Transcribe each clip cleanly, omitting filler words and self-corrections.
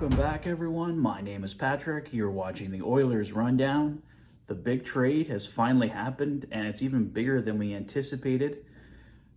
Welcome back, everyone. My name is Patrick. You're watching the Oilers Rundown. The big trade has finally happened, and it's even bigger than we anticipated.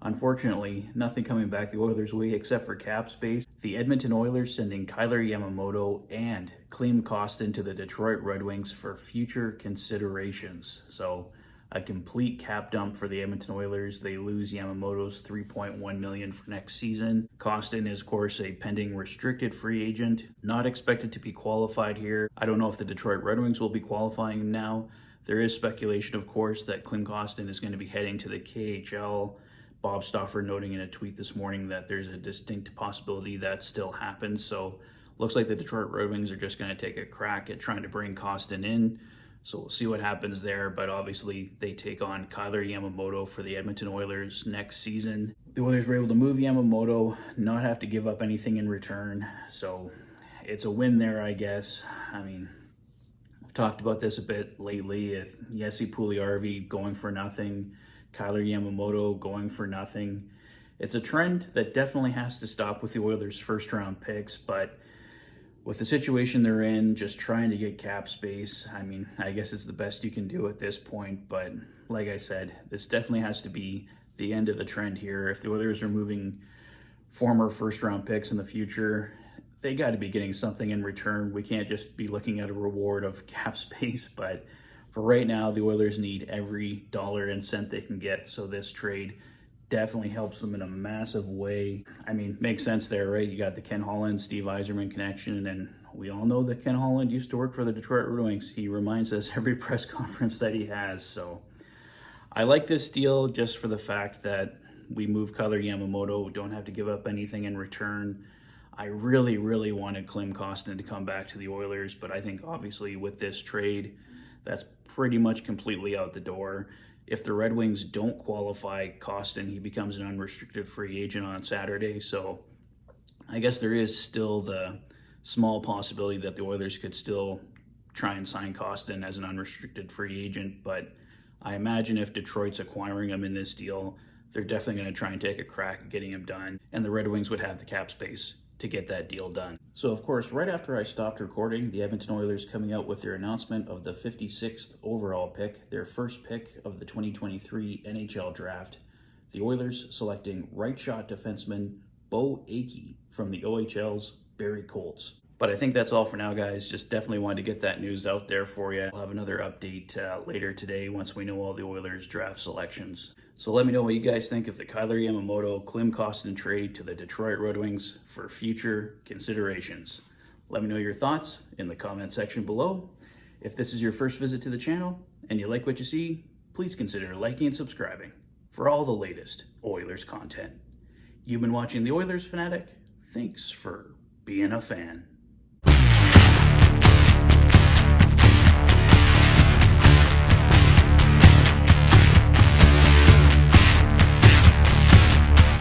Unfortunately, nothing coming back the Oilers' way except for cap space. The Edmonton Oilers sending Kailer Yamamoto and Klim Kostin to the Detroit Red Wings for future considerations. So, a complete cap dump for the Edmonton Oilers. They lose Yamamoto's $3.1 million for next season. Kostin is, of course, a pending restricted free agent, not expected to be qualified here. I don't know if the Detroit Red Wings will be qualifying him now. There is speculation, of course, that Klim Kostin is going to be heading to the KHL. Bob Stauffer noting in a tweet this morning that there's a distinct possibility that still happens. So looks like the Detroit Red Wings are just going to take a crack at trying to bring Kostin in. So we'll see what happens there, but obviously they take on Kailer Yamamoto for the Edmonton Oilers next season. The Oilers were able to move Yamamoto, not have to give up anything in return, so it's a win there, I guess. I mean, we've talked about this a bit lately. Jesse Puljujärvi going for nothing, Kailer Yamamoto going for nothing. It's a trend that definitely has to stop with the Oilers' first-round picks, but with the situation they're in, just trying to get cap space, I mean, I guess it's the best you can do at this point. But like I said, this definitely has to be the end of the trend here. If the Oilers are moving former first-round picks in the future, they got to be getting something in return. We can't just be looking at a reward of cap space. But for right now, the Oilers need every dollar and cent they can get. So this trade definitely helps them in a massive way. I mean, makes sense there, right? You got the Ken Holland, Steve Yzerman connection, and we all know that Ken Holland used to work for the Detroit Red Wings. He reminds us every press conference that he has. So I like this deal just for the fact that we move Kailer Yamamoto, don't have to give up anything in return. I really, really wanted Klim Kostin to come back to the Oilers, but I think obviously with this trade, that's pretty much completely out the door. If the Red Wings don't qualify Kostin, he becomes an unrestricted free agent on Saturday. So I guess there is still the small possibility that the Oilers could still try and sign Kostin as an unrestricted free agent. But I imagine if Detroit's acquiring him in this deal, they're definitely going to try and take a crack at getting him done. And the Red Wings would have the cap space to get that deal done. So of course, right after I stopped recording, the Edmonton Oilers coming out with their announcement of the 56th overall pick, their first pick of the 2023 NHL draft. The Oilers selecting right shot defenseman Bo Akey from the OHL's Barrie Colts. But I think that's all for now, guys. Just definitely wanted to get that news out there for you. I'll have another update later today once we know all the Oilers draft selections. So let me know what you guys think of the Kailer Yamamoto Klim Kostin trade to the Detroit Red Wings for future considerations. Let me know your thoughts in the comment section below. If this is your first visit to the channel and you like what you see, please consider liking and subscribing for all the latest Oilers content. You've been watching the Oilers Fanatic. Thanks for being a fan.